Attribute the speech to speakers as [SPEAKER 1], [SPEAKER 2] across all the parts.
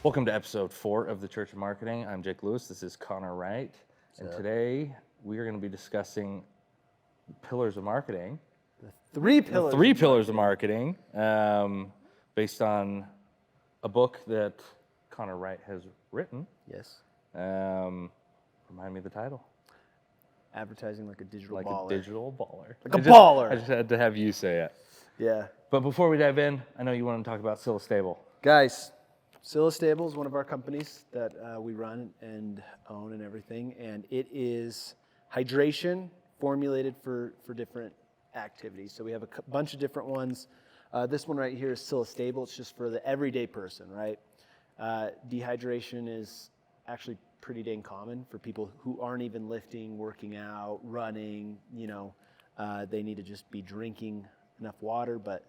[SPEAKER 1] Welcome to episode 4 of the Church of Marketing. I'm Jake Lewis. This is Connor Wright. And today we are going to be discussing pillars of marketing.
[SPEAKER 2] The three pillars
[SPEAKER 1] of marketing based on a book that Connor Wright has written.
[SPEAKER 2] Yes.
[SPEAKER 1] Remind me of the title.
[SPEAKER 2] Advertising like a digital
[SPEAKER 1] like
[SPEAKER 2] baller.
[SPEAKER 1] Like a digital baller.
[SPEAKER 2] Like a baller.
[SPEAKER 1] I just had to have you say it.
[SPEAKER 2] Yeah.
[SPEAKER 1] But before we dive in, I know you want to talk about Scylla Stable.
[SPEAKER 2] Guys, Scylla Stable is one of our companies that we run and own and everything. And it is hydration formulated for different activities. So we have a bunch of different ones. This one right here is Scylla Stable. It's just for the everyday person, right? Dehydration is actually pretty dang common for people who aren't even lifting, working out, running. They need to just be drinking enough water, but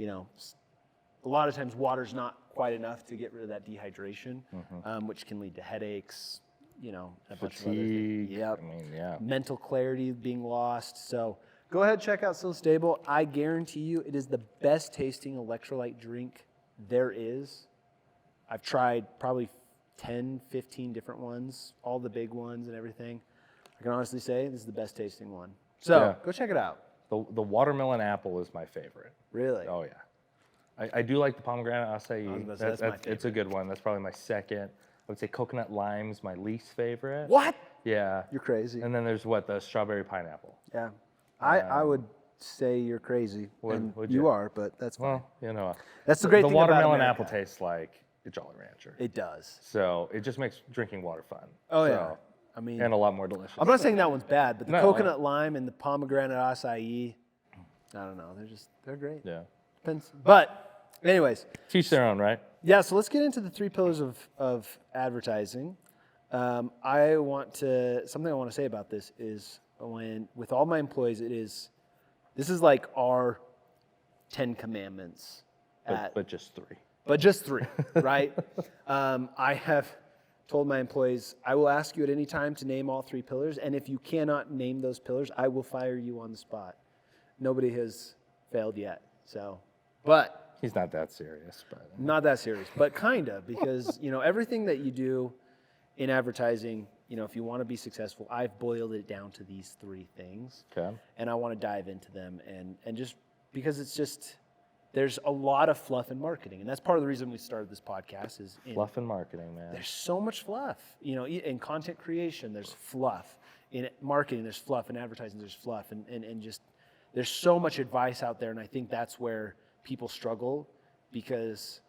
[SPEAKER 2] a lot of times water's not quite enough to get rid of that dehydration, which can lead to headaches, a bunch of other things. Yep. Mental clarity being lost. So go ahead, check out Scylla Stable. I guarantee you it is the best tasting electrolyte drink there is. I've tried probably 10, 15 different ones, all the big ones and everything. I can honestly say this is the best tasting one. So go check it out.
[SPEAKER 1] The watermelon apple is my favorite.
[SPEAKER 2] Really?
[SPEAKER 1] Oh, yeah. I do like the pomegranate acai.
[SPEAKER 2] That's my favorite.
[SPEAKER 1] It's a good one. That's probably my second. I would say coconut lime's my least favorite.
[SPEAKER 2] What?
[SPEAKER 1] Yeah.
[SPEAKER 2] You're crazy.
[SPEAKER 1] And then there's the strawberry pineapple.
[SPEAKER 2] Yeah. I would say you're crazy. Would you are, but that's fine.
[SPEAKER 1] Well,
[SPEAKER 2] that's the great thing about
[SPEAKER 1] watermelon
[SPEAKER 2] America.
[SPEAKER 1] apple tastes like a Jolly Rancher.
[SPEAKER 2] It does.
[SPEAKER 1] So it just makes drinking water fun.
[SPEAKER 2] Oh, yeah. I mean,
[SPEAKER 1] and a lot more delicious.
[SPEAKER 2] I'm not saying that one's bad, but the coconut lime and the pomegranate acai, I don't know. They're great.
[SPEAKER 1] Yeah.
[SPEAKER 2] Depends. But anyways.
[SPEAKER 1] Teach their own, right?
[SPEAKER 2] Yeah, so let's get into the 3 pillars of advertising. Something I want to say about this is with all my employees, this is like our 10 commandments.
[SPEAKER 1] But just 3.
[SPEAKER 2] But just 3, right? I have told my employees, I will ask you at any time to name all 3 pillars, and if you cannot name those pillars, I will fire you on the spot. Nobody has failed yet, but
[SPEAKER 1] he's not that serious.
[SPEAKER 2] Not that serious, but kind of, because everything that you do in advertising, if you want to be successful, I've boiled it down to these 3 things.
[SPEAKER 1] Okay.
[SPEAKER 2] And I want to dive into them, and just because there's a lot of fluff in marketing, and that's part of the reason we started this podcast.
[SPEAKER 1] Fluff in marketing, man.
[SPEAKER 2] There's so much fluff. In content creation, there's fluff. In marketing, there's fluff. In advertising, there's fluff, and just there's so much advice out there, and I think that's where people struggle because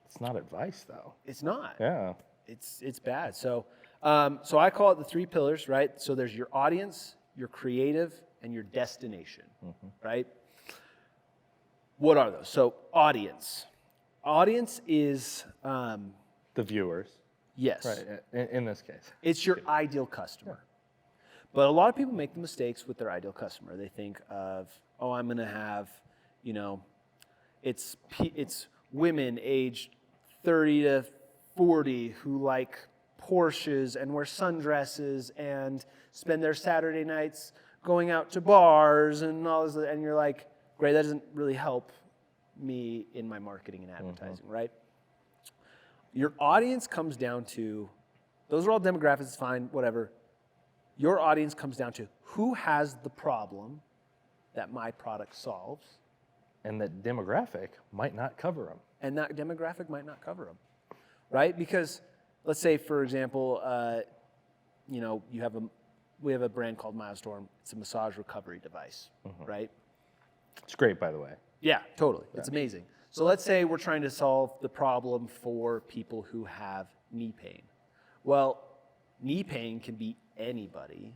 [SPEAKER 1] it's not advice, though.
[SPEAKER 2] It's not.
[SPEAKER 1] Yeah.
[SPEAKER 2] It's bad. So I call it the 3 pillars, right? So there's your audience, your creative, and your destination, right? What are those? So audience. Audience is
[SPEAKER 1] the viewers.
[SPEAKER 2] Yes.
[SPEAKER 1] Right. In this case,
[SPEAKER 2] it's your ideal customer. But a lot of people make the mistakes with their ideal customer. They think of, I'm going to have, it's women aged 30 to 40 who like Porsches and wear sundresses and spend their Saturday nights going out to bars and all this. And you're like, great, that doesn't really help me in my marketing and advertising, right? Your audience comes down to, those are all demographics, fine, whatever. Your audience comes down to who has the problem that my product solves.
[SPEAKER 1] And that demographic might not cover them.
[SPEAKER 2] And that demographic might not cover them, right? Because let's say, for example, we have a brand called Milestorm. It's a massage recovery device, right?
[SPEAKER 1] It's great, by the way.
[SPEAKER 2] Yeah, totally. Yeah. It's amazing. So let's say we're trying to solve the problem for people who have knee pain. Well, knee pain can be anybody.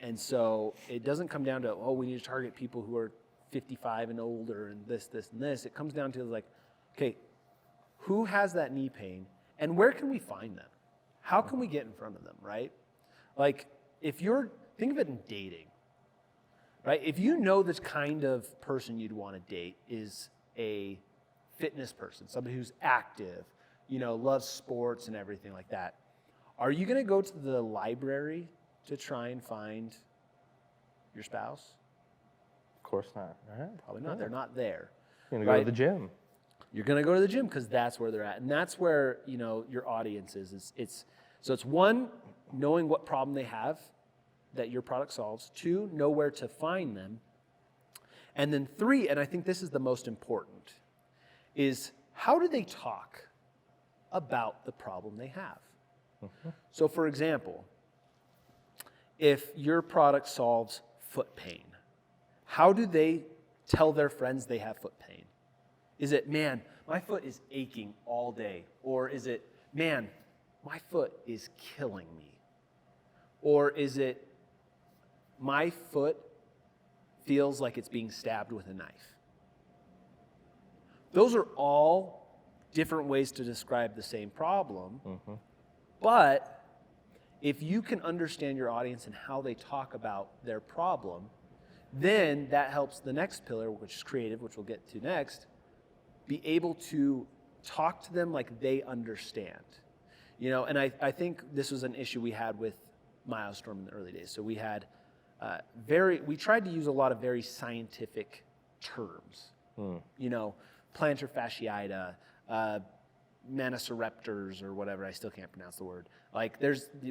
[SPEAKER 2] And so it doesn't come down to, we need to target people who are 55 and older and this, and this. It comes down to like, okay, who has that knee pain and where can we find them? How can we get in front of them, right? Like think of it in dating. Right? If you know this kind of person you'd want to date is a fitness person, somebody who's active, loves sports and everything like that, are you going to go to the library to try and find your spouse?
[SPEAKER 1] Of course not. Right?
[SPEAKER 2] Probably not. Yeah. They're not there.
[SPEAKER 1] You're going to go to the gym.
[SPEAKER 2] You're going to go to the gym because that's where they're at. And that's where, your audience is. So it's one, knowing what problem they have that your product solves. Two, know where to find them. And then three, and I think this is the most important, is how do they talk about the problem they have? So for example, if your product solves foot pain, how do they tell their friends they have foot pain? Is it, man, my foot is aching all day? Or is it, man, my foot is killing me? Or is it, my foot feels like it's being stabbed with a knife? Those are all different ways to describe the same problem. But if you can understand your audience and how they talk about their problem, then that helps the next pillar, which is creative, which we'll get to next, be able to talk to them like they understand. And I think this was an issue we had with Milestorm in the early days. So we had we tried to use a lot of very scientific terms. Plantar fasciitis, manosoreptors or whatever. I still can't pronounce the word.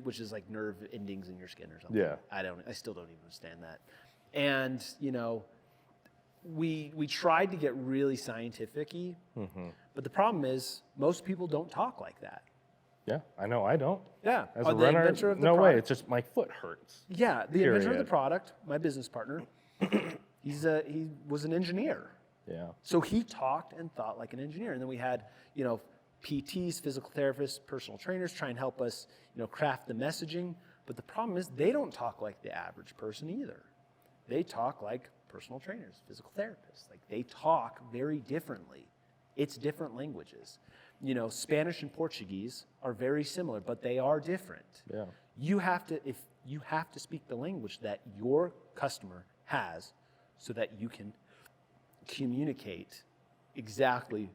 [SPEAKER 2] Which is like nerve endings in your skin or something.
[SPEAKER 1] Yeah.
[SPEAKER 2] I still don't even understand that. And, we tried to get really scientific-y, but the problem is most people don't talk like that.
[SPEAKER 1] Yeah, I know I don't.
[SPEAKER 2] Yeah.
[SPEAKER 1] As a
[SPEAKER 2] the
[SPEAKER 1] runner,
[SPEAKER 2] inventor of the
[SPEAKER 1] no way.
[SPEAKER 2] product-
[SPEAKER 1] It's just my foot hurts.
[SPEAKER 2] Yeah, the inventor of the
[SPEAKER 1] Period.
[SPEAKER 2] product, my business partner, he was an engineer.
[SPEAKER 1] Yeah.
[SPEAKER 2] So he talked and thought like an engineer. And then we had, PTs, physical therapists, personal trainers try and help us, craft the messaging. But the problem is they don't talk like the average person either. They talk like personal trainers, physical therapists. Like they talk very differently. It's different languages. Spanish and Portuguese are very similar, but they are different.
[SPEAKER 1] Yeah.
[SPEAKER 2] You have to speak the language that your customer has so that you can communicate exactly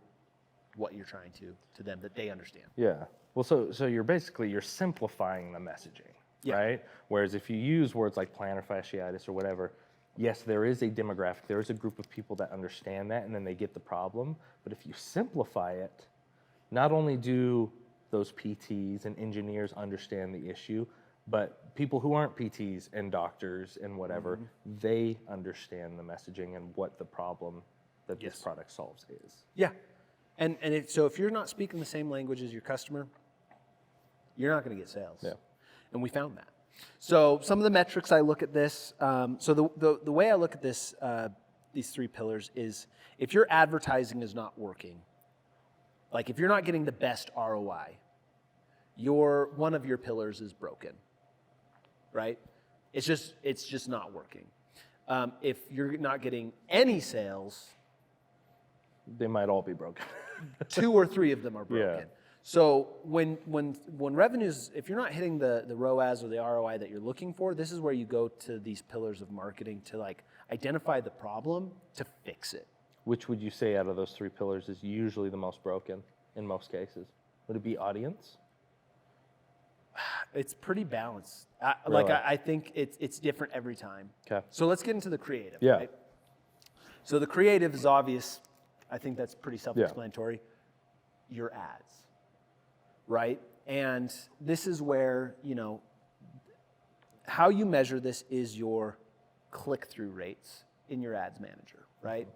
[SPEAKER 2] what you're trying to them that they understand.
[SPEAKER 1] Yeah. Well, so you're simplifying the messaging, right? Whereas if you use words like plantar fasciitis or whatever, yes, there is a demographic, there is a group of people that understand that and then they get the problem. But if you simplify it, not only do those PTs and engineers understand the issue, but people who aren't PTs and doctors and whatever, they understand the messaging and what the problem that this product solves is.
[SPEAKER 2] Yeah. So if you're not speaking the same language as your customer, you're not going to get sales.
[SPEAKER 1] Yeah.
[SPEAKER 2] And we found that. So some of the metrics I look at this, so the way I look at this, these three pillars is if your advertising is not working, like if you're not getting the best ROI, one of your pillars is broken, right? It's just not working. If you're not getting any sales,
[SPEAKER 1] They might all be broken.
[SPEAKER 2] 2 or 3 of them are broken.
[SPEAKER 1] Yeah.
[SPEAKER 2] So when revenues, if you're not hitting the ROAS or the ROI that you're looking for, this is where you go to these pillars of marketing to identify the problem to fix it.
[SPEAKER 1] Which would you say out of those 3 pillars is usually the most broken in most cases? Would it be audience?
[SPEAKER 2] It's pretty balanced.
[SPEAKER 1] Really?
[SPEAKER 2] I think it's different every time.
[SPEAKER 1] Okay.
[SPEAKER 2] So let's get into the creative.
[SPEAKER 1] Yeah.
[SPEAKER 2] Right? So the creative is obvious. I think that's pretty self-explanatory. Your ads, right? And this is where, how you measure this is your click-through rates in your ads manager, right?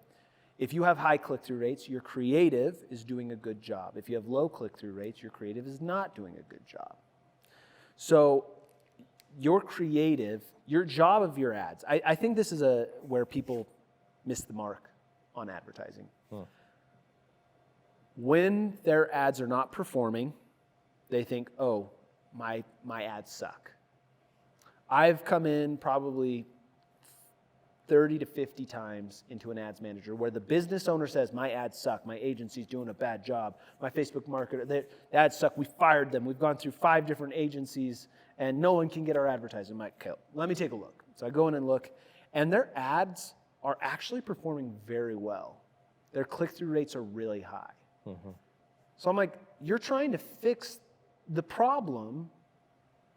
[SPEAKER 2] If you have high click-through rates, your creative is doing a good job. If you have low click-through rates, your creative is not doing a good job. So your creative, your job of your ads, I think this is where people miss the mark on advertising. When their ads are not performing, they think, oh, my ads suck. I've come in probably 30 to 50 times into an ads manager where the business owner says, my ads suck, my agency's doing a bad job, my Facebook marketer, the ads suck, we fired them, we've gone through 5 different agencies, and no one can get our advertising. I'm like, okay, let me take a look. So I go in and look, and their ads are actually performing very well. Their click-through rates are really high. So I'm like, you're trying to fix the problem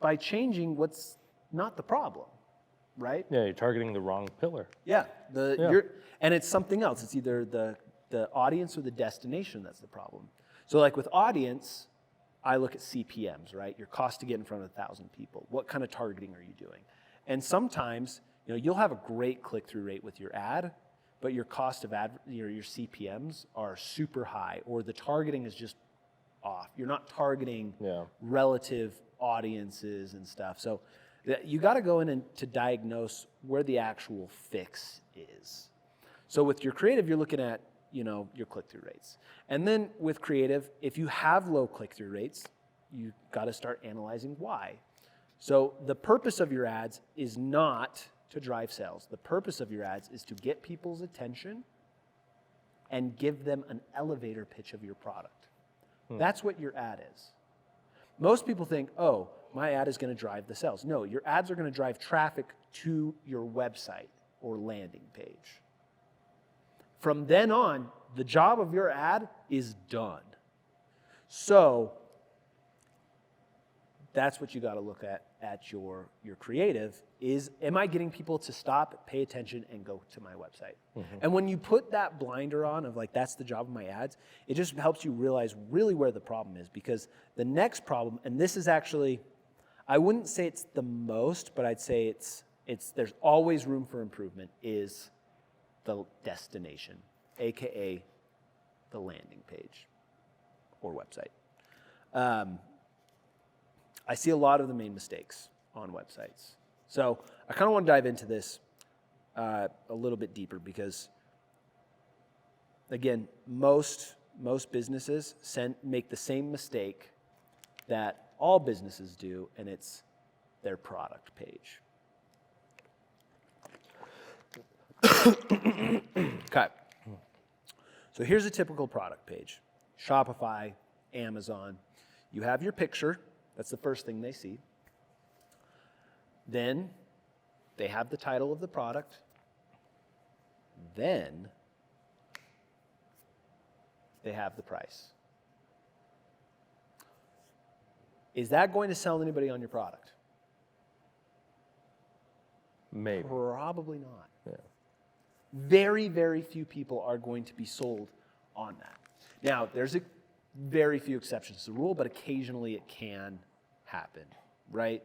[SPEAKER 2] by changing what's not the problem, right?
[SPEAKER 1] Yeah, you're targeting the wrong pillar.
[SPEAKER 2] Yeah, and it's something else. It's either the the audience or the destination that's the problem. So like with audience, I look at CPMs, right? Your cost to get in front of 1,000 people. What kind of targeting are you doing? And sometimes, you'll have a great click-through rate with your ad, but your cost of your CPMs are super high, or the targeting is just off. You're not targeting relative audiences and stuff. So you got to go in and to diagnose where the actual fix is. So with your creative, you're looking at your click-through rates. And then with creative, if you have low click-through rates, you got to start analyzing why. So the purpose of your ads is not to drive sales. The purpose of your ads is to get people's attention and give them an elevator pitch of your product. That's what your ad is. Most people think, oh, my ad is going to drive the sales. No, your ads are going to drive traffic to your website or landing page. From then on, the job of your ad is done. So that's what you got to look at your creative is, am I getting people to stop, pay attention, and go to my website? And when you put that blinder on of like, that's the job of my ads, it just helps you realize really where the problem is, because the next problem, and this is actually, I wouldn't say it's the most, but I'd say it's there's always room for improvement, is the destination, AKA the landing page or website. I see a lot of the main mistakes on websites. So I kind of want to dive into this a little bit deeper because, again, most businesses make the same mistake that all businesses do, and it's their product page. Okay. So here's a typical product page. Shopify, Amazon. You have your picture. That's the first thing they see. Then they have the title of the product. Then they have the price. Is that going to sell anybody on your product?
[SPEAKER 1] Maybe.
[SPEAKER 2] Probably not.
[SPEAKER 1] Yeah.
[SPEAKER 2] Very, very few people are going to be sold on that. Now, there's very few exceptions to the rule, but occasionally it can happen, right?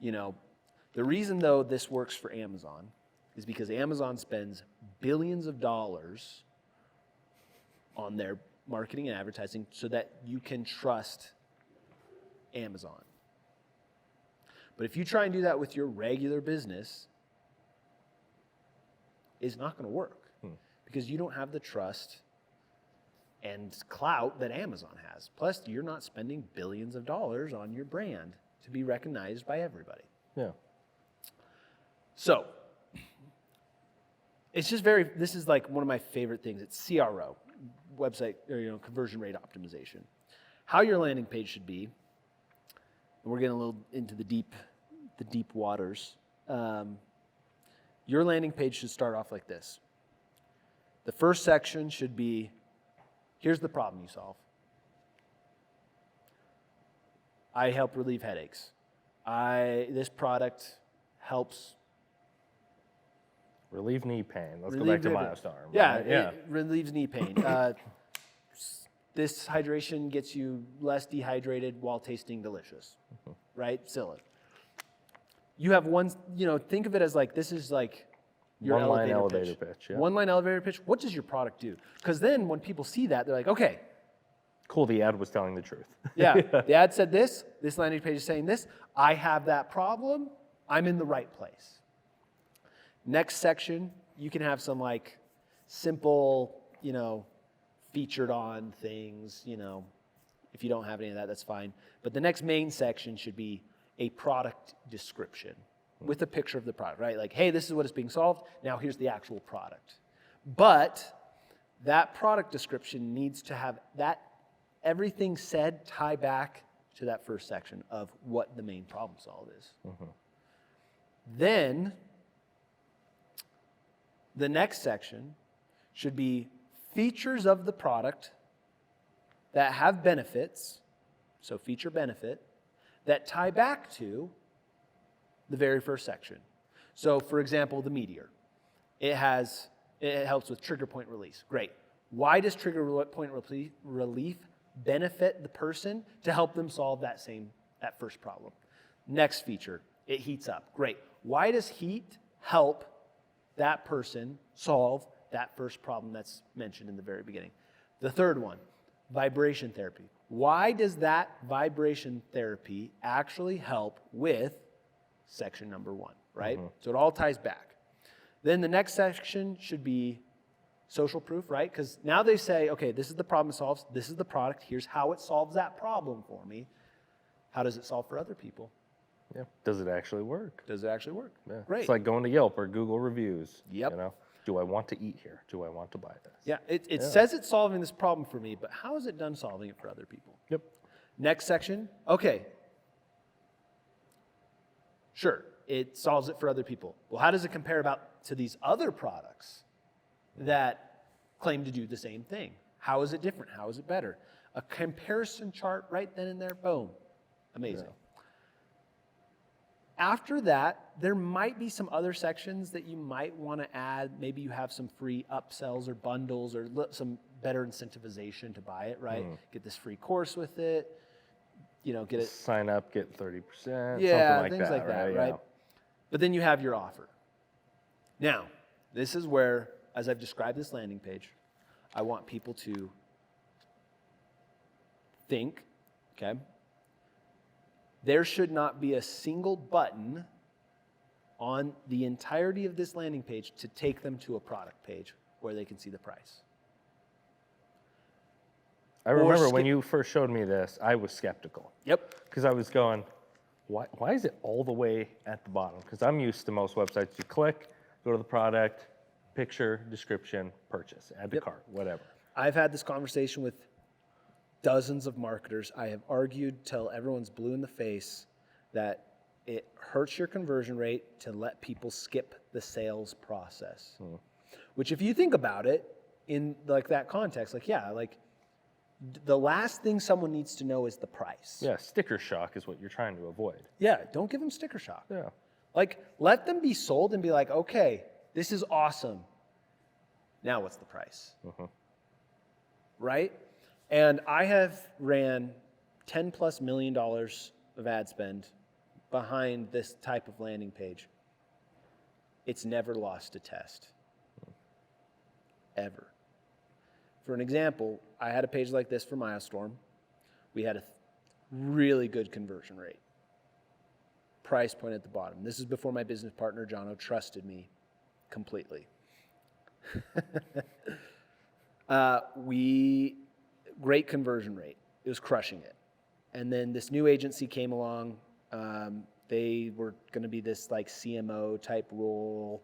[SPEAKER 2] The reason, though, this works for Amazon is because Amazon spends billions of dollars on their marketing and advertising so that you can trust Amazon. But if you try and do that with your regular business, it's not going to work because you don't have the trust and clout that Amazon has. Plus, you're not spending billions of dollars on your brand to be recognized by everybody.
[SPEAKER 1] Yeah.
[SPEAKER 2] So, it's just this is like one of my favorite things. It's CRO, website, or, conversion rate optimization. How your landing page should be, and we're getting a little into the deep waters. Your landing page should start off like this. The first section should be, here's the problem you solve. I help relieve headaches. This product helps
[SPEAKER 1] relieve knee pain. Let's go back to Milestorm.
[SPEAKER 2] Yeah,
[SPEAKER 1] right? Yeah.
[SPEAKER 2] It relieves knee pain. This hydration gets you less dehydrated while tasting delicious, right? Silly. You have one, think of it as like, this is like your
[SPEAKER 1] One-line
[SPEAKER 2] elevator
[SPEAKER 1] elevator pitch. Yeah.
[SPEAKER 2] One-line elevator pitch. What does your product do? Because then when people see that, they're like, okay.
[SPEAKER 1] Cool, the ad was telling the truth.
[SPEAKER 2] Yeah, the ad said this landing page is saying this. I have that problem. I'm in the right place. Next section, you can have some like simple, featured on things, if you don't have any of that, that's fine. But the next main section should be a product description with a picture of the product, right? Like, hey, this is what is being solved. Now here's the actual product. But that product description needs to have everything said tie back to that first section of what the main problem solved is. Then the next section should be features of the product that have benefits, so feature benefit, that tie back to the very first section. So for example, the Meteor. It helps with trigger point release. Great. Why does trigger point relief benefit the person to help them solve that first problem? Next feature, it heats up. Great. Why does heat help that person solve that first problem that's mentioned in the very beginning? The third one, vibration therapy. Why does that vibration therapy actually help with section number 1, right? So it all ties back. Then the next section should be social proof, right? Because now they say, okay, this is the problem it solves. This is the product. Here's how it solves that problem for me. How does it solve for other people?
[SPEAKER 1] Yeah. Does it actually work?
[SPEAKER 2] Does it actually work?
[SPEAKER 1] Yeah.
[SPEAKER 2] Great.
[SPEAKER 1] It's like going to Yelp or Google reviews.
[SPEAKER 2] Yep.
[SPEAKER 1] You know, do I want to eat here? Do I want to buy this?
[SPEAKER 2] Yeah, it says it's solving this problem for me, but how is it done solving it for other people?
[SPEAKER 1] Yep.
[SPEAKER 2] Next section, okay. Sure, it solves it for other people. Well, how does it compare to these other products that claim to do the same thing? How is it different? How is it better? A comparison chart right then and there, boom. Amazing.
[SPEAKER 1] Yeah.
[SPEAKER 2] After that, there might be some other sections that you might want to add. Maybe you have some free upsells or bundles or some better incentivization to buy it, right? Get this free course with it. You know, get it.
[SPEAKER 1] Sign up, get 30%.
[SPEAKER 2] Yeah,
[SPEAKER 1] something
[SPEAKER 2] things like that, right?
[SPEAKER 1] Yeah.
[SPEAKER 2] But then you have your offer. Now, this is where, as I've described this landing page, I want people to think, okay? There should not be a single button on the entirety of this landing page to take them to a product page where they can see the price.
[SPEAKER 1] I remember when you first showed me this, I was skeptical.
[SPEAKER 2] Yep.
[SPEAKER 1] Because I was going, why is it all the way at the bottom? Because I'm used to most websites. You click, go to the product, picture, description, purchase, add to cart, whatever.
[SPEAKER 2] I've had this conversation with dozens of marketers. I have argued till everyone's blue in the face that it hurts your conversion rate to let people skip the sales process. Which, if you think about it in like that context, the last thing someone needs to know is the price.
[SPEAKER 1] Yeah, sticker shock is what you're trying to avoid.
[SPEAKER 2] Yeah, don't give them sticker shock.
[SPEAKER 1] Yeah.
[SPEAKER 2] Like, let them be sold and be like, okay, this is awesome. Now what's the price? Right? And I have ran $10+ million of ad spend behind this type of landing page. It's never lost a test. Ever. For an example, I had a page like this for Milestorm. We had a really good conversion rate. Price point at the bottom. This is before my business partner, Jono, trusted me completely. Great conversion rate. It was crushing it. And then this new agency came along. They were going to be this like CMO type role.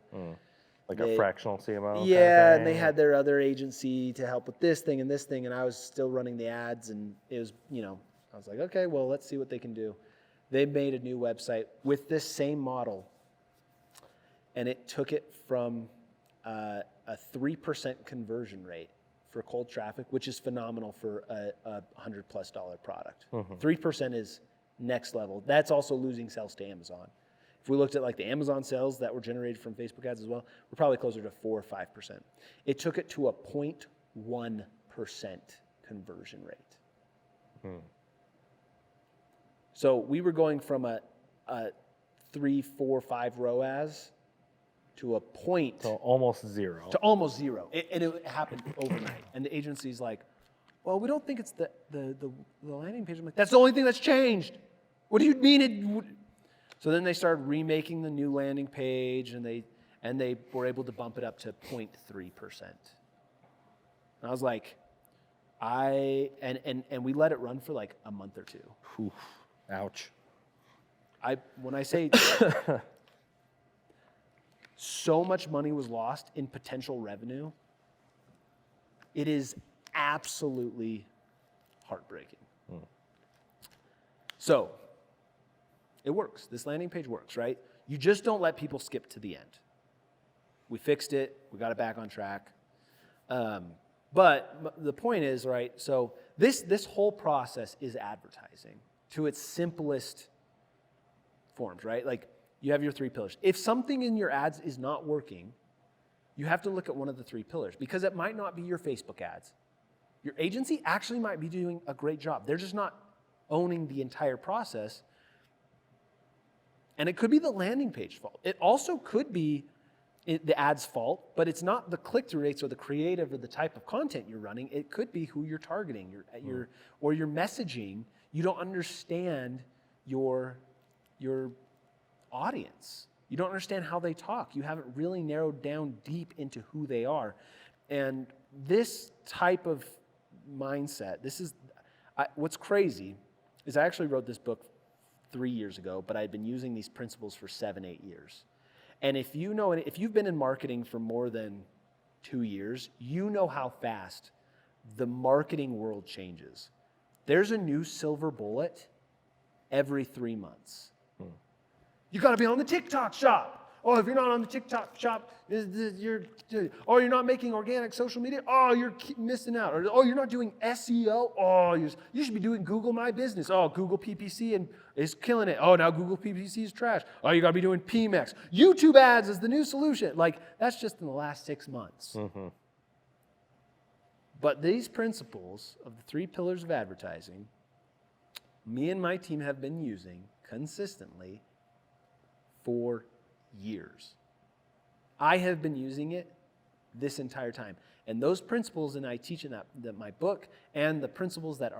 [SPEAKER 1] Like a fractional CMO?
[SPEAKER 2] Yeah, and they had their other agency to help with this thing, and I was still running the ads, and it was, I was like, okay, well, let's see what they can do. They made a new website with this same model, and it took it from a 3% conversion rate for cold traffic, which is phenomenal for a $100+ product. 3% is next level. That's also losing sales to Amazon. If we looked at like the Amazon sales that were generated from Facebook ads as well, we're probably closer to 4 or 5%. It took it to a 0.1% conversion rate. So we were going from a 3, 4, 5 ROAS to a point.
[SPEAKER 1] So almost zero.
[SPEAKER 2] To almost zero. And it happened overnight. And the agency's like, well, we don't think it's the landing page. I'm like, that's the only thing that's changed. What do you mean it? So then they started remaking the new landing page, and they were able to bump it up to 0.3%. And I was like, and we let it run for like a month or two.
[SPEAKER 1] Oof. Ouch.
[SPEAKER 2] When I say so much money was lost in potential revenue, it is absolutely heartbreaking. So it works. This landing page works, right? You just don't let people skip to the end. We fixed it. We got it back on track. But the point is, right, so this whole process is advertising to its simplest forms, right? Like, you have your 3 pillars. If something in your ads is not working, you have to look at one of the three pillars because it might not be your Facebook ads. Your agency actually might be doing a great job. They're just not owning the entire process. And it could be the landing page fault. It also could be the ad's fault, but it's not the click-through rates or the creative or the type of content you're running. It could be who you're targeting, or your messaging. You don't understand your audience. You don't understand how they talk. You haven't really narrowed down deep into who they are. And this type of mindset, what's crazy is I actually wrote this book 3 years ago, but I had been using these principles for 7-8 years. And if you've been in marketing for more than 2 years, you know how fast the marketing world changes. There's a new silver bullet every 3 months. You got to be on the TikTok shop. Oh, if you're not on the TikTok shop, you're not making organic social media. Oh, you're missing out. Or, oh, you're not doing SEO. Oh, you should be doing Google My Business. Oh, Google PPC is killing it. Oh, now Google PPC is trash. Oh, you got to be doing PMEX. YouTube ads is the new solution. Like, that's just in the last 6 months. Mm-hmm. But these principles of the 3 pillars of advertising, me and my team have been using consistently for years. I have been using it this entire time. And those principles, and I teach in my book, and the principles that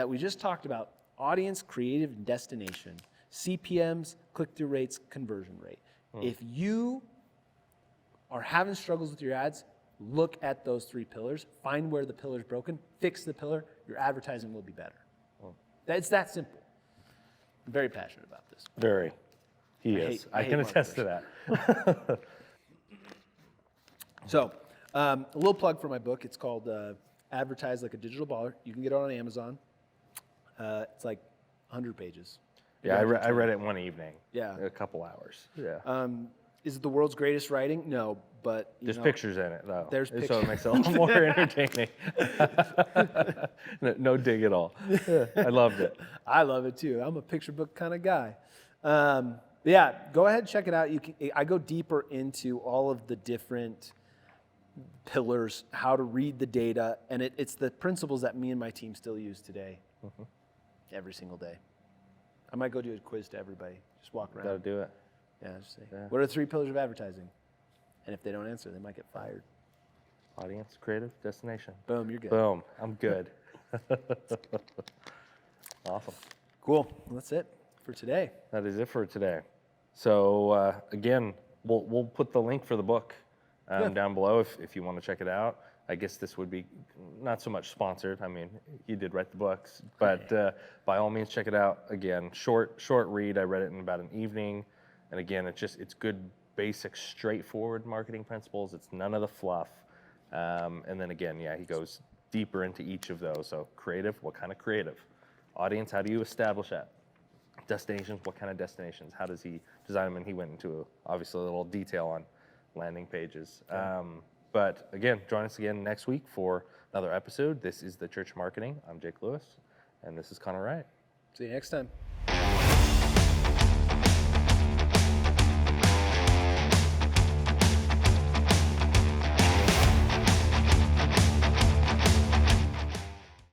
[SPEAKER 2] we just talked about, audience, creative, and destination, CPMs, click-through rates, conversion rate. If you are having struggles with your ads, look at those 3 pillars, find where the pillar's broken, fix the pillar, your advertising will be better. It's that simple. I'm very passionate about this.
[SPEAKER 1] Very. He is. I can attest to that.
[SPEAKER 2] So, a little plug for my book. It's called Advertise Like a Digital Baller. You can get it on Amazon. It's like 100 pages.
[SPEAKER 1] Yeah, I read it in one evening.
[SPEAKER 2] Yeah.
[SPEAKER 1] A couple hours. Yeah.
[SPEAKER 2] Is it the world's greatest writing? No, but
[SPEAKER 1] there's pictures in it, though.
[SPEAKER 2] There's pictures.
[SPEAKER 1] So it makes it a little more entertaining. No dig at all. I loved it.
[SPEAKER 2] I love it, too. I'm a picture book kind of guy. Yeah, go ahead and check it out. I go deeper into all of the different pillars, how to read the data, and it's the principles that me and my team still use today, every single day. I might go do a quiz to everybody. Just walk around.
[SPEAKER 1] Got to do it.
[SPEAKER 2] Yeah, just say, what are the 3 pillars of advertising? And if they don't answer, they might get fired.
[SPEAKER 1] Audience, creative, destination.
[SPEAKER 2] Boom, you're good.
[SPEAKER 1] Boom, I'm good. Awesome.
[SPEAKER 2] Cool. Well, that's it for today.
[SPEAKER 1] That is it for today. So again, we'll put the link for the book down below if you want to check it out. I guess this would be not so much sponsored. I mean, you did write the books, but by all means, check it out. Again, short read. I read it in about an evening, and again, it's good, basic, straightforward marketing principles. It's none of the fluff. And then again, he goes deeper into each of those. So creative, what kind of creative? Audience, how do you establish that? Destinations, what kind of destinations? How does he design them? And he went into obviously a little detail on landing pages. Okay. But again, join us again next week for another episode. This is The Church Marketing. I'm Jake Lewis, and this is Connor Wright.
[SPEAKER 2] See you next time.